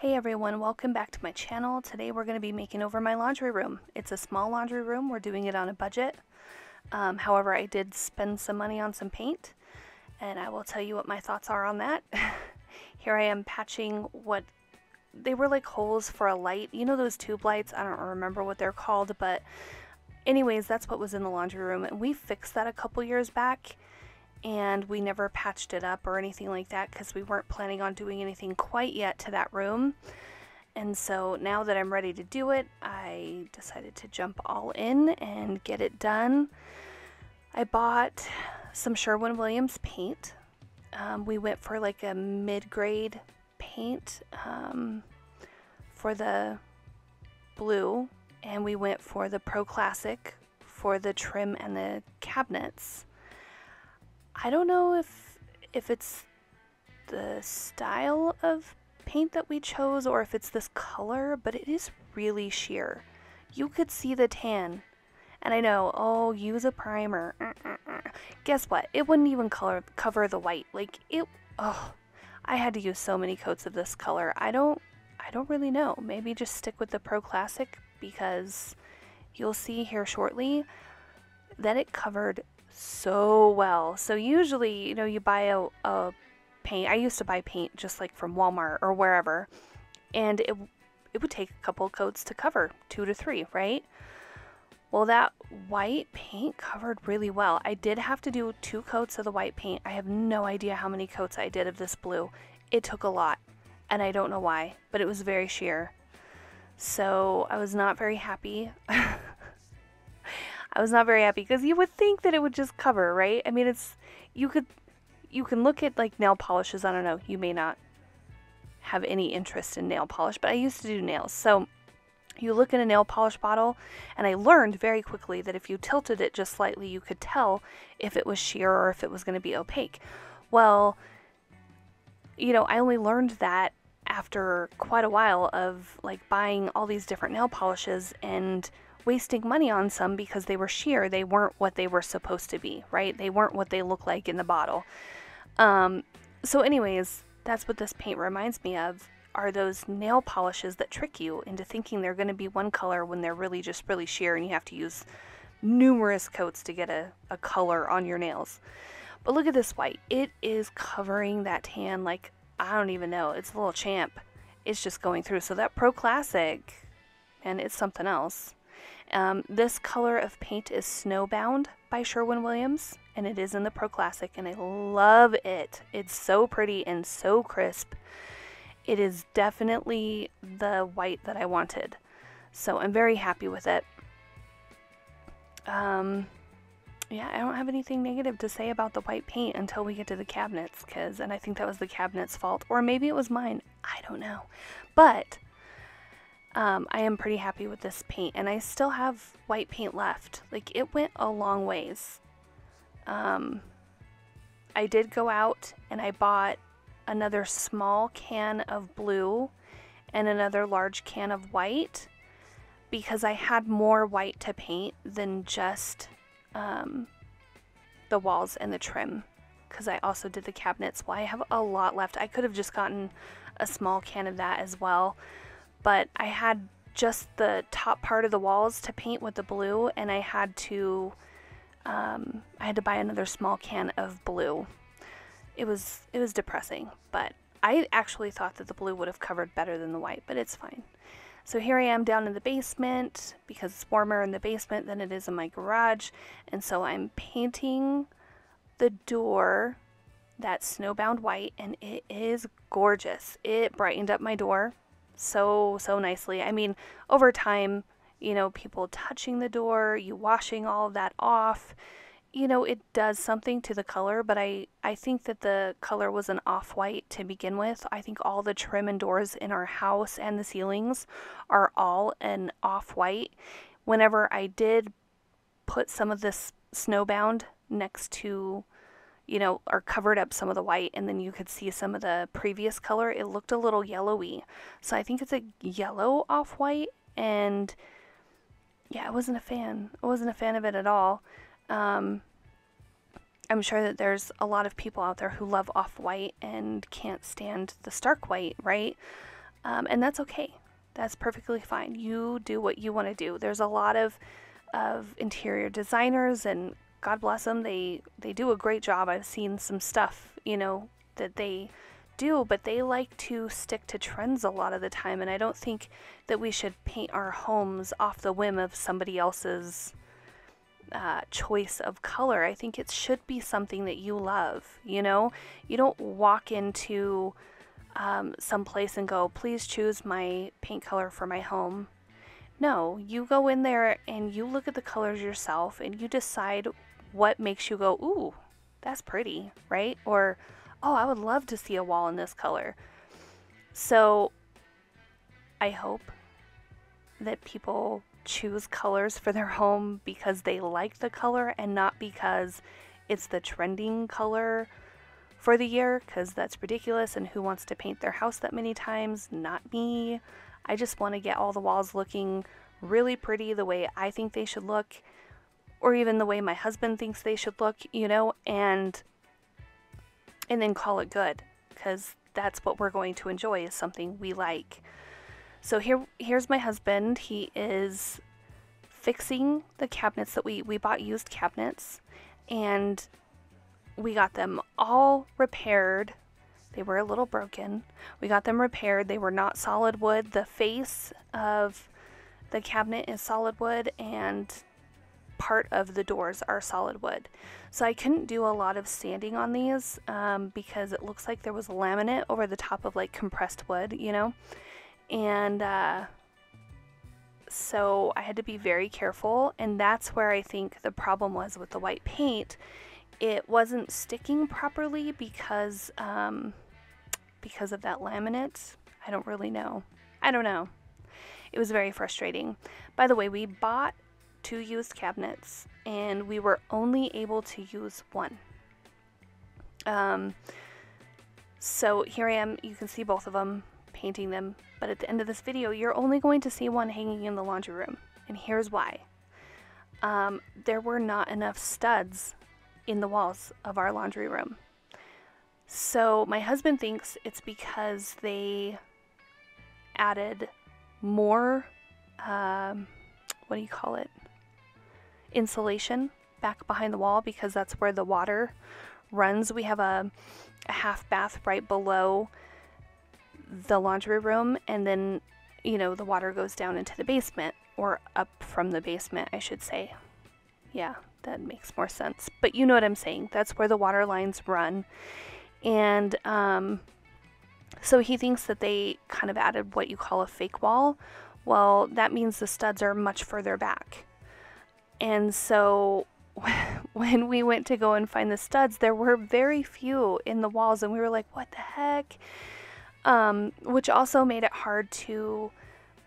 Hey everyone, welcome back to my channel. Today we're going to be making over my laundry room. It's a small laundry room. We're doing it on a budget. However, I did spend some money on some paint, and I will tell you what my thoughts are on that. Here I am patching what they were like holes for a light. You know those tube lights? I don't remember what they're called, but anyways, that's what was in the laundry room, and we fixed that a couple years back. And we never patched it up or anything like that because we weren't planning on doing anything quite yet to that room. And so now that I'm ready to do it, I decided to jump all in and get it done. I bought some Sherwin-Williams paint. We went for like a mid-grade paint for the blue, and we went for the Pro Classic for the trim and the cabinets. I don't know if it's the style of paint that we chose or if it's this color, but it is really sheer. You could see the tan. And I know, oh, use a primer. Guess what? It wouldn't even cover the white. Like I had to use so many coats of this color. I don't really know. Maybe just stick with the Pro Classic because you'll see here shortly that it covered so well. So usually, you know, you buy a paint. I used to buy paint just like from Walmart or wherever, and it would take a couple coats to cover, 2 to 3, right? Well, that white paint covered really well. I did have to do 2 coats of the white paint. I have no idea how many coats I did of this blue. It took a lot, and I don't know why, but it was very sheer. So I was not very happy. I was not very happy because you would think that it would just cover, right? I mean, you can look at like nail polishes. I don't know, you may not have any interest in nail polish, but I used to do nails. So you look at a nail polish bottle, and I learned very quickly that if you tilted it just slightly, you could tell if it was sheer or if it was going to be opaque. Well, you know, I only learned that after quite a while of like buying all these different nail polishes and wasting money on some because they were sheer. They weren't what they were supposed to be, right? They weren't what they look like in the bottle. So anyways, that's what this paint reminds me of, are those nail polishes that trick you into thinking they're going to be one color when they're really just really sheer, and you have to use numerous coats to get a color on your nails. But look at this white. It is covering that tan like, I don't even know. It's a little champ. It's just going through. So that Pro Classic, and it's something else. This color of paint is Snowbound by Sherwin-Williams, and it is in the Pro Classic, and I love it. It's so pretty and so crisp. It is definitely the white that I wanted, so I'm very happy with it. Yeah, I don't have anything negative to say about the white paint until we get to the cabinets, and I think that was the cabinet's fault, or maybe it was mine. I don't know, but I am pretty happy with this paint, and I still have white paint left. Like, it went a long ways. I did go out and I bought another small can of blue and another large can of white because I had more white to paint than just the walls and the trim, because I also did the cabinets. Well, I have a lot left. I could have just gotten a small can of that as well, but I had just the top part of the walls to paint with the blue, and I had to buy another small can of blue. It was depressing, but I actually thought that the blue would have covered better than the white, but it's fine. So here I am down in the basement because it's warmer in the basement than it is in my garage, and so I'm painting the door that Snowbound white, and it is gorgeous. It brightened up my door so nicely. I mean, over time, you know, people touching the door, you washing all of that off, you know, it does something to the color, but I think that the color was an off-white to begin with. I think all the trim and doors in our house and the ceilings are all an off-white. Whenever I did put some of this Snowbound next to, you know, or covered up some of the white, and then you could see some of the previous color, it looked a little yellowy. So I think it's a yellow off-white, and yeah, I wasn't a fan. I wasn't a fan of it at all. I'm sure that there's a lot of people out there who love off-white and can't stand the stark white, right? And that's okay. That's perfectly fine. You do what you want to do. There's a lot of interior designers, and God bless them, they do a great job. I've seen some stuff, that they do, but they like to stick to trends a lot of the time, and I don't think that we should paint our homes off the whim of somebody else's choice of color. I think it should be something that you love. You don't walk into some place and go, please choose my paint color for my home. No, you go in there and you look at the colors yourself and you decide what makes you go, ooh, that's pretty, right? Or, oh, I would love to see a wall in this color. So I hope that people choose colors for their home because they like the color and not because it's the trending color for the year, because that's ridiculous, and who wants to paint their house that many times? Not me. I just want to get all the walls looking really pretty the way I think they should look, or even the way my husband thinks they should look, and then call it good, because that's what we're going to enjoy, is something we like. So here's my husband. He is fixing the cabinets that we bought used cabinets, and we got them all repaired. They were a little broken. We got them repaired. They were not solid wood. The face of the cabinet is solid wood, and part of the doors are solid wood. So I couldn't do a lot of sanding on these because it looks like there was laminate over the top of like compressed wood, and so I had to be very careful, and that's where I think the problem was with the white paint. It wasn't sticking properly because of that laminate. I don't really know. I don't know. It was very frustrating. By the way, we bought 2 used cabinets and we were only able to use one. So here I am. You can see both of them, painting them. But at the end of this video, you're only going to see one hanging in the laundry room. And here's why. There were not enough studs in the walls of our laundry room. So my husband thinks it's because they added more, insulation back behind the wall, because that's where the water runs. We have a half bath right below the laundry room, and then, the water goes down into the basement, or up from the basement, I should say. Yeah, that makes more sense. But you know what I'm saying. That's where the water lines run. And so he thinks that they kind of added what you call a fake wall. Well, that means the studs are much further back. And so when we went to go and find the studs, there were very few in the walls, and we were like, what the heck? Which also made it hard to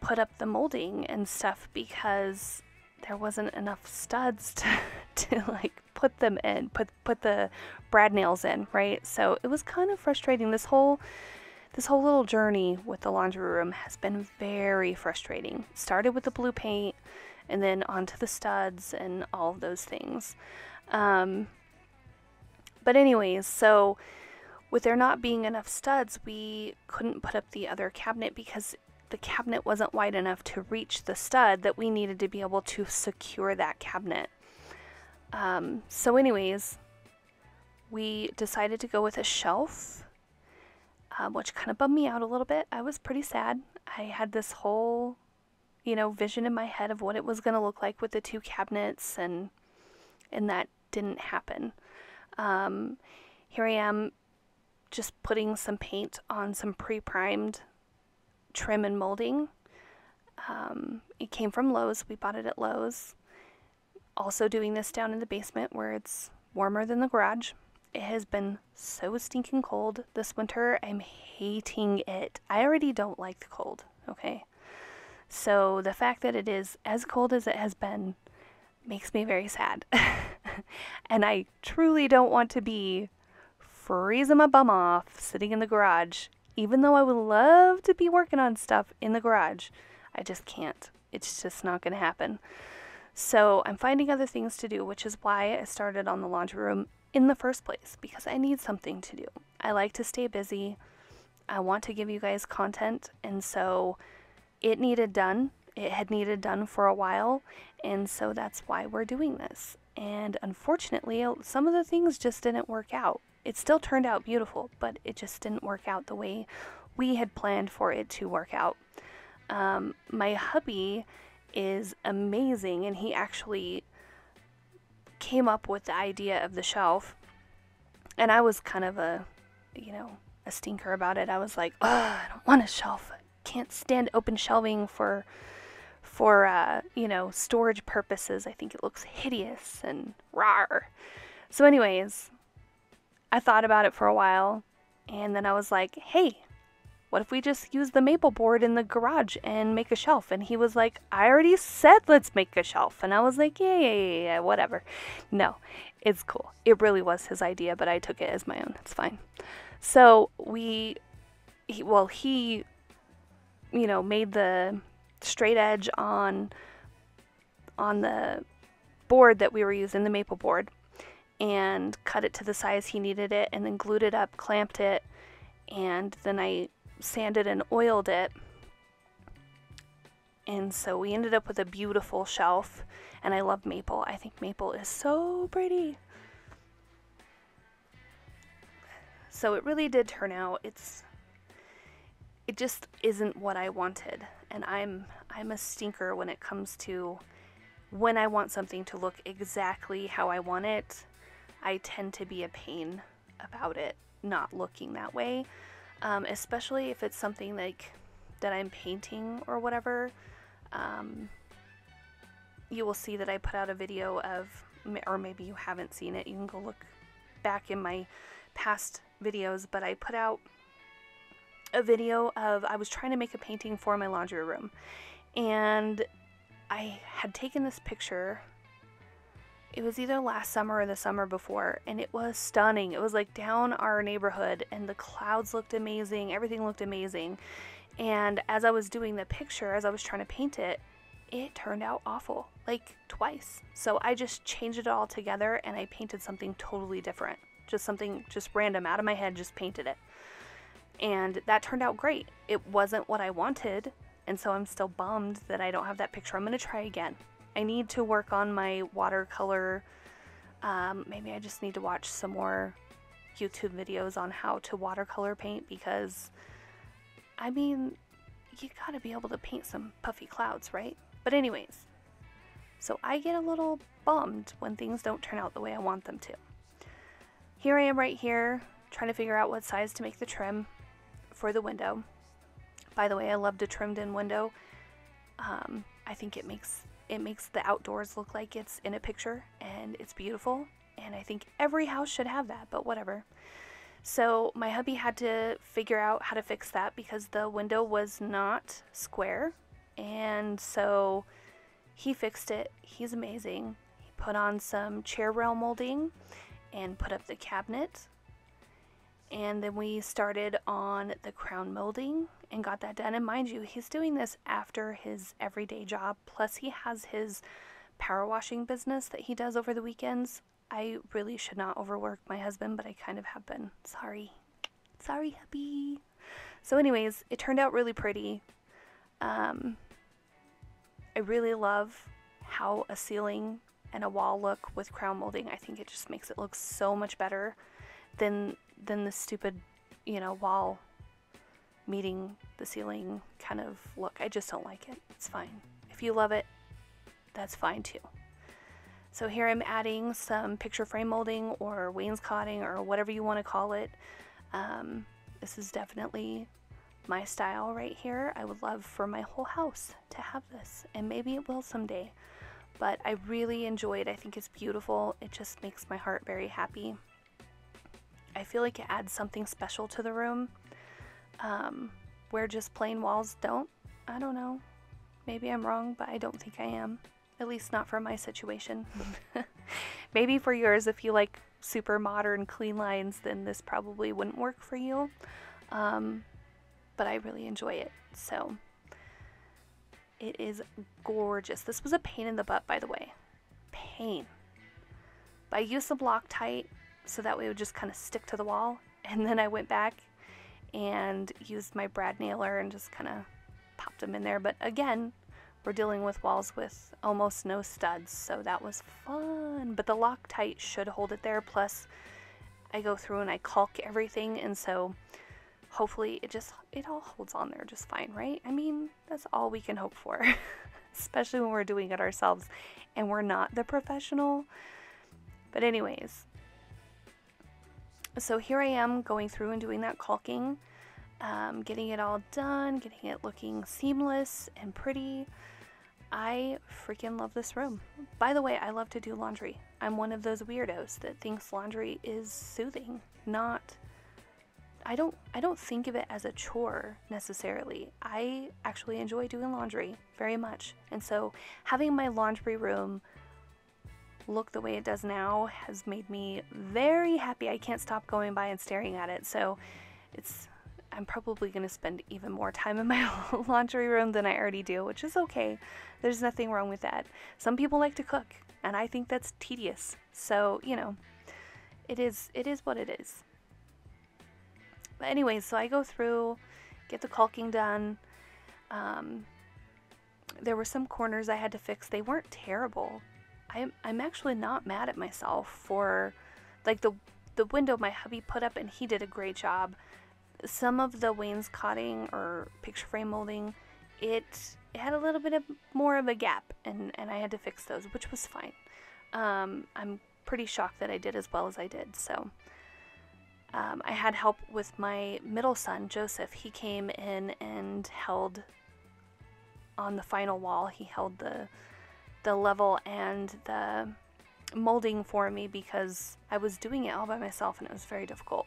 put up the molding and stuff, because there wasn't enough studs to like put them in, put the brad nails in, right? So it was kind of frustrating. This whole little journey with the laundry room has been very frustrating. It started with the blue paint, and then onto the studs and all of those things. But anyways, so with there not being enough studs, we couldn't put up the other cabinet because the cabinet wasn't wide enough to reach the stud that we needed to be able to secure that cabinet. So anyways, we decided to go with a shelf, which kind of bummed me out a little bit. I was pretty sad. I had this whole, vision in my head of what it was going to look like with the 2 cabinets, and that didn't happen. Here I am just putting some paint on some pre-primed trim and molding. It came from Lowe's. We bought it at Lowe's. Also doing this down in the basement where it's warmer than the garage. It has been so stinking cold this winter. I'm hating it. I already don't like the cold, okay? So the fact that it is as cold as it has been makes me very sad. And I truly don't want to be freezing my bum off sitting in the garage. Even though I would love to be working on stuff in the garage, I just can't. It's just not going to happen. So I'm finding other things to do, which is why I started on the laundry room in the first place, because I need something to do. I like to stay busy. I want to give you guys content, and so it needed done. It had needed done for a while, and so that's why we're doing this. And unfortunately, some of the things just didn't work out. It still turned out beautiful, but it just didn't work out the way we had planned for it to work out. My hubby is amazing, and he actually came up with the idea of the shelf, and I was kind of a stinker about it. I was like, oh, I don't want a shelf. I can't stand open shelving for storage purposes. I think it looks hideous and rawr. So anyways, I thought about it for a while, and then I was like, hey, what if we just use the maple board in the garage and make a shelf? And he was like, I already said let's make a shelf. And I was like, yeah, whatever. No, it's cool. It really was his idea, but I took it as my own. It's fine. So he made the straight edge on the board that we were using, the maple board, and cut it to the size he needed it, and then glued it up, clamped it, and then I sanded and oiled it. And so we ended up with a beautiful shelf, and I love maple. I think maple is so pretty. So it really did turn out. It just isn't what I wanted, and I'm a stinker when it comes to when I want something to look exactly how I want it. I tend to be a pain about it not looking that way, especially if it's something like that I'm painting or whatever. You will see that I put out a video of, or maybe you haven't seen it, you can go look back in my past videos, but I put out a video of, I was trying to make a painting for my laundry room, and I had taken this picture. It was either last summer or the summer before, and it was stunning. It was like down our neighborhood, and the clouds looked amazing, everything looked amazing. And as I was doing the picture, as I was trying to paint it, it turned out awful, like twice. So I just changed it all together, and I painted something totally different. Just random out of my head, just painted it. And that turned out great. It wasn't what I wanted, and so I'm still bummed that I don't have that picture. I'm going to try again. I need to work on my watercolor. Maybe I just need to watch some more YouTube videos on how to watercolor paint, because, I mean, you gotta be able to paint some puffy clouds, right? But anyways, so I get a little bummed when things don't turn out the way I want them to. Here I am right here, trying to figure out what size to make the trim for the window. By the way, I loved a trimmed-in window. I think it makes the outdoors look like it's in a picture, and it's beautiful, and I think every house should have that, but whatever. So my hubby had to figure out how to fix that because the window was not square, and so he fixed it. He's amazing. He put on some chair rail molding and put up the cabinet, and then we started on the crown molding and got that done. And mind you, he's doing this after his everyday job, plus he has his power washing business that he does over the weekends. I really should not overwork my husband, but I kind of have been. Sorry, hubby. So anyways, it turned out really pretty. I really love how a ceiling and a wall look with crown molding. I think it just makes it look so much better than the stupid, wall meeting the ceiling kind of look. I just don't like it. It's fine. If you love it, that's fine too. So here I'm adding some picture frame molding or wainscoting or whatever you want to call it. This is definitely my style right here. I would love for my whole house to have this, and maybe it will someday. But I really enjoy it. I think it's beautiful. It just makes my heart very happy. I feel like it adds something special to the room, where just plain walls don't. I don't know. Maybe I'm wrong, but I don't think I am. At least not for my situation. Maybe for yours, if you like super modern clean lines, then this probably wouldn't work for you. But I really enjoy it. So it is gorgeous. This was a pain in the butt, by the way. Pain. But I used some Loctite so that way it would just kind of stick to the wall. And then I went back and used my brad nailer and just kind of popped them in there. But again, we're dealing with walls with almost no studs, so that was fun. But the Loctite should hold it there, plus I go through and I caulk everything, and so hopefully it all holds on there just fine, right? I mean, that's all we can hope for, especially when we're doing it ourselves and we're not the professional. But anyways, so here I am going through and doing that caulking, getting it all done, getting it looking seamless and pretty. I freaking love this room. By the way, I love to do laundry. I'm one of those weirdos that thinks laundry is soothing. I don't think of it as a chore necessarily. I actually enjoy doing laundry very much. And so having my laundry room look the way it does now has made me very happy. I can't stop going by and staring at it. So I'm probably going to spend even more time in my laundry room than I already do, which is okay. There's nothing wrong with that. Some people like to cook, and I think that's tedious. So, you know, it is what it is. But anyways, so I go through, get the caulking done. There were some corners I had to fix. They weren't terrible. I'm actually not mad at myself for, like, the window my hubby put up, and he did a great job. Some of the wainscoting or picture frame molding, it had a little bit more of a gap, and I had to fix those, which was fine. I'm pretty shocked that I did as well as I did. So I had help with my middle son, Joseph. He came in and held on the final wall. He held the level and the molding for me because I was doing it all by myself and it was very difficult.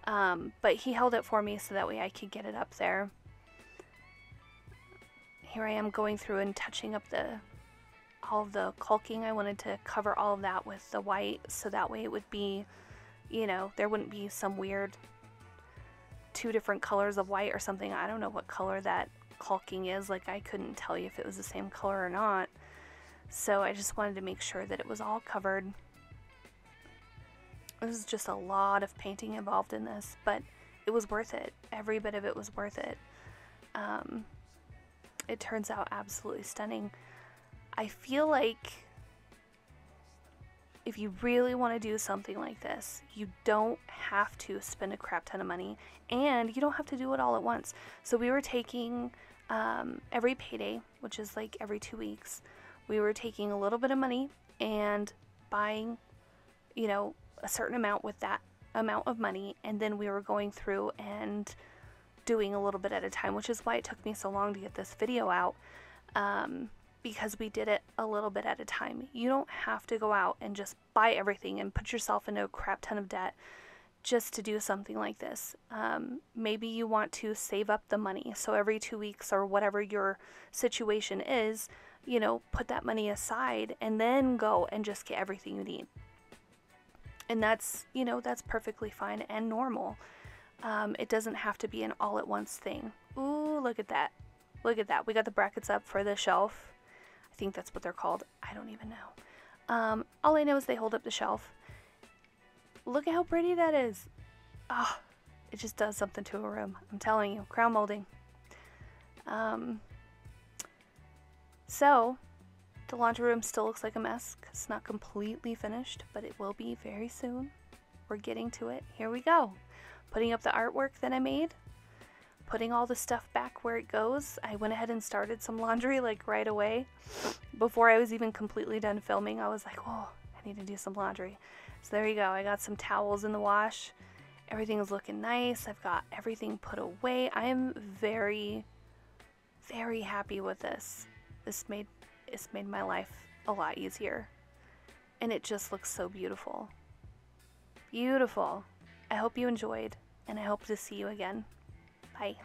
But he held it for me so that way I could get it up there. Here I am going through and touching up all of the caulking. I wanted to cover all of that with the white so that way it would be, you know, there wouldn't be some weird 2 different colors of white or something. I don't know what color that caulking is. Like, I couldn't tell you if it was the same color or not. So I just wanted to make sure that it was all covered. This is just a lot of painting involved in this, but it was worth it. Every bit of it was worth it. It turns out absolutely stunning. I feel like if you really want to do something like this, you don't have to spend a crap ton of money, and you don't have to do it all at once. So we were taking every payday, which is like every 2 weeks, we were taking a little bit of money and buying, you know, a certain amount with that amount of money, and then we were going through and doing a little bit at a time, which is why it took me so long to get this video out, because we did it a little bit at a time. You don't have to go out and just buy everything and put yourself into a crap ton of debt just to do something like this. Maybe you want to save up the money, so every 2 weeks or whatever your situation is, you know, put that money aside and then go and just get everything you need. And that's, you know, that's perfectly fine and normal. It doesn't have to be an all-at-once thing. Ooh, look at that. Look at that. We got the brackets up for the shelf. I think that's what they're called. I don't even know. All I know is they hold up the shelf. Look at how pretty that is. Oh, it just does something to a room. I'm telling you. Crown molding. So, the laundry room still looks like a mess because it's not completely finished, but it will be very soon. We're getting to it. Here we go. Putting up the artwork that I made. Putting all the stuff back where it goes. I went ahead and started some laundry like right away. Before I was even completely done filming, I was like, oh, I need to do some laundry. So there you go. I got some towels in the wash. Everything is looking nice. I've got everything put away. I am very, very happy with this. It's made my life a lot easier. And it just looks so beautiful. Beautiful. I hope you enjoyed, and I hope to see you again. Bye.